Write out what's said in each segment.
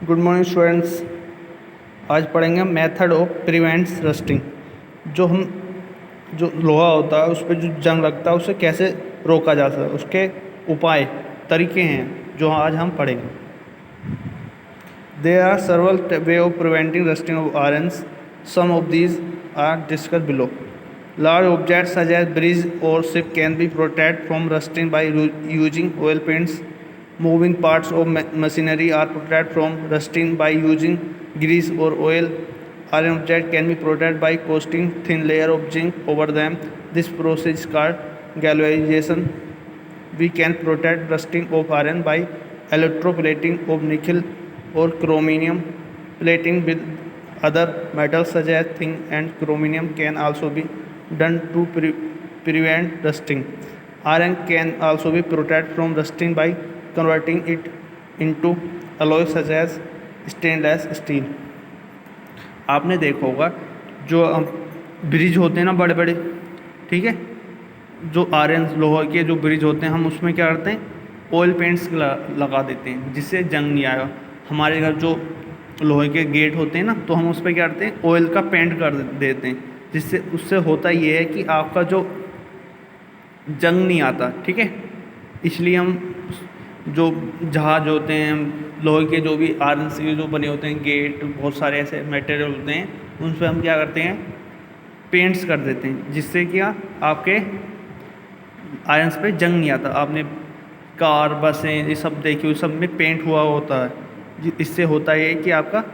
Good morning students. आज पढ़ेंगे method of prevents rusting. जो लोहा होता है उस पर जो जंग लगता है उसे कैसे रोका जा सकता है, उसके उपाय तरीके हैं जो आज हम पढ़ेंगे। There are several way of preventing rusting of irons. Some of these are discussed below. Large objects such as bridge or ship can be protected from rusting by using oil paints. Moving parts of machinery are protected from rusting by using grease or oil. Iron objects can be protected by coating thin layer of zinc over them. This process is called galvanization. We can protect rusting of iron by electroplating of nickel or chromium. Plating with other metals such as zinc and chromium can also be done to prevent rusting. Iron can also be protected from rusting by converting it into alloys such as stainless steel. आपने देखा होगा जो bridge होते हैं ना बड़े बड़े, ठीक है, जो आयरन लोहा के जो ब्रिज होते हैं हम उसमें क्या करते हैं, ऑयल पेंट्स लगा देते हैं जिससे जंग नहीं आएगा। हमारे घर जो लोहे के गेट होते हैं ना तो हम उस पर क्या करते हैं, ऑयल का पेंट कर देते हैं जिससे उससे होता ये है कि आपका जो जंग नहीं आता, ठीक है। इसलिए हम जो जहाज होते हैं लोहे के जो भी आयरन से जो बने होते हैं गेट, बहुत सारे ऐसे मटेरियल होते हैं उन पर हम क्या करते हैं, पेंट्स कर देते हैं जिससे क्या आपके आयरन्स पे जंग नहीं आता। आपने कार बसें ये सब देखी, उस सब में पेंट हुआ होता है। इससे होता है कि आपका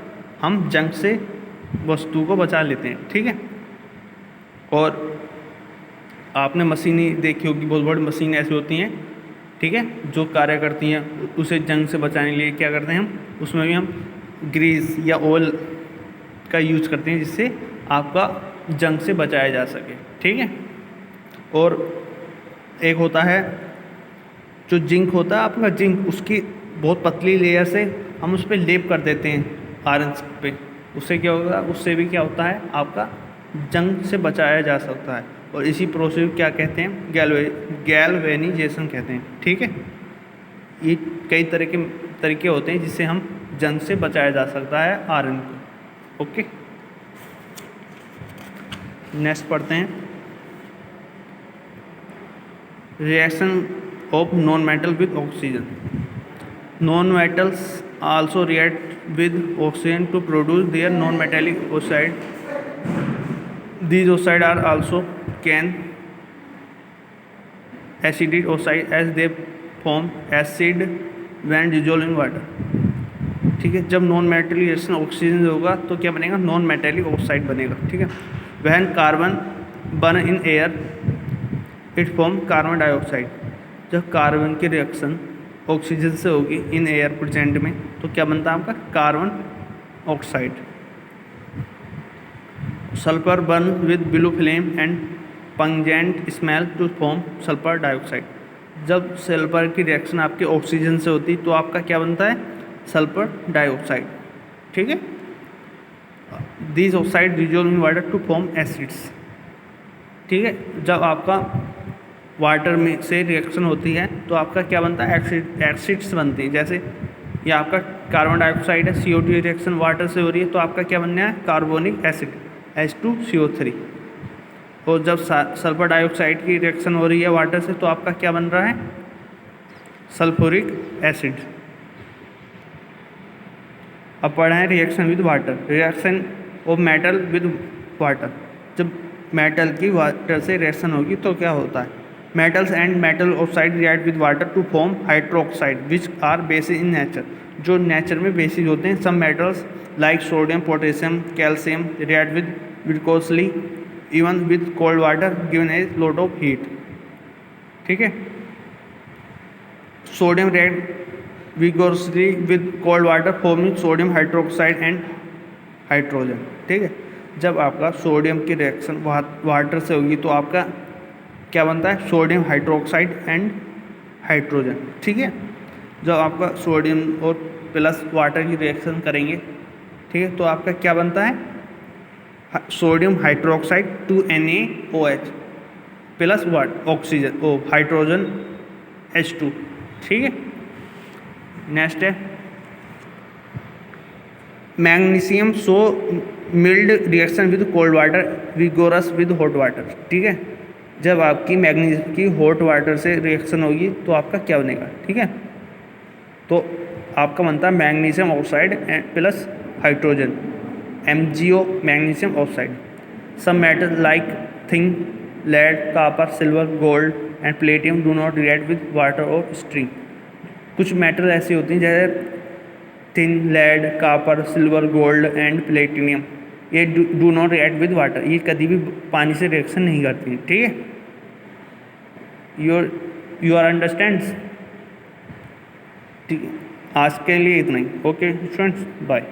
हम जंग से वस्तु को बचा लेते हैं, ठीक है। और आपने मशीनें देखी होगी, बहुत बड़ी मशीन ऐसी होती हैं, ठीक है, जो कार्य करती हैं उसे जंग से बचाने के लिए क्या करते हैं हम, उसमें भी हम ग्रीस या ऑयल का यूज करते हैं जिससे आपका जंग से बचाया जा सके, ठीक है। और एक होता है जो जिंक होता है आपका, जिंक उसकी बहुत पतली लेयर से हम उस पर लेप कर देते हैं आयरन पे। उससे क्या होगा, उससे भी क्या होता है आपका जंग से बचाया जा सकता है। और इसी प्रोसेस क्या कहते हैं, गैल्वेनाइजेशन कहते हैं, ठीक है। ये कई तरह के तरीके होते हैं जिससे हम जंग से बचाया जा सकता है आयरन को। ओके, नेक्स्ट पढ़ते हैं reaction of non metal with oxygen. Non metals also react with oxygen to produce their non metallic oxide. These oxides are also can acidic oxide as they form acid when dissolved in water. ठीक है, जब non metallic reaction oxygen से होगा तो क्या बनेगा, non metallic oxide बनेगा, ठीक है। When carbon burn in air it form carbon dioxide. जब कार्बन की रिएक्शन ऑक्सीजन से होगी इन एयर प्रेजेंट में तो क्या बनता है आपका carbon oxide. Sulphur burn with blue flame and pungent smell to form sulphur dioxide. जब सल्फर की रिएक्शन आपके ऑक्सीजन से होती तो आपका क्या बनता है, सल्फर डाइऑक्साइड, ठीक है. These oxide dissolve in water to form acids, ठीक है. जब आपका वाटर में से रिएक्शन होती है तो आपका क्या बनता है, एसिड्स बनती हैं. जैसे ये आपका कार्बन डाइऑक्साइड है, CO2 रिएक्शन वाटर से हो रही है तो आपका क्या बनना है, कार्बोनिक एसिड H2CO3. और जब सल्फर डाइऑक्साइड की रिएक्शन हो रही है वाटर से तो आपका क्या बन रहा है, सल्फ्यूरिक एसिड. अब पढ़ा है reaction with water. Reaction of metal with water. जब मेटल की वाटर से रिएक्शन होगी तो क्या होता है, metals and metal oxide react with water to form hydroxide which are bases in nature. जो नेचर में बेसिस होते हैं. Some metals like sodium, potassium, calcium react with vigorously even with cold water given a lot of heat, ठीक है. Sodium react vigorously with cold water forming sodium hydroxide and hydrogen, ठीक है. जब आपका sodium की reaction water से होगी तो आपका क्या बनता है, सोडियम हाइड्रोक्साइड एंड हाइड्रोजन, ठीक है. जब आपका सोडियम और प्लस वाटर की रिएक्शन करेंगे, ठीक है, तो आपका क्या बनता है, sodium hydroxide 2NaOH plus what oxygen O hydrogen H2, ठीक है. नेक्स्ट है magnesium so mild reaction with cold water vigorous with hot water. ठीक है, जब आपकी मैग्नीशियम की हॉट वाटर से रिएक्शन होगी तो आपका क्या बनेगा। ठीक है, तो आपका बनता है magnesium oxide plus hydrogen, MgO magnesium oxide. Some metal like tin, lead, copper, silver, gold and platinum do not react with water और स्ट्रीम। कुछ मेटल ऐसी होती हैं जैसे tin, lead, copper, silver, gold and platinum, ये do not react with water, ये कभी भी पानी से रिएक्शन नहीं करती हैं। ठीक है, यू आर अंडरस्टैंड्स। ठीक है, आज के लिए इतना ही। Okay students, bye.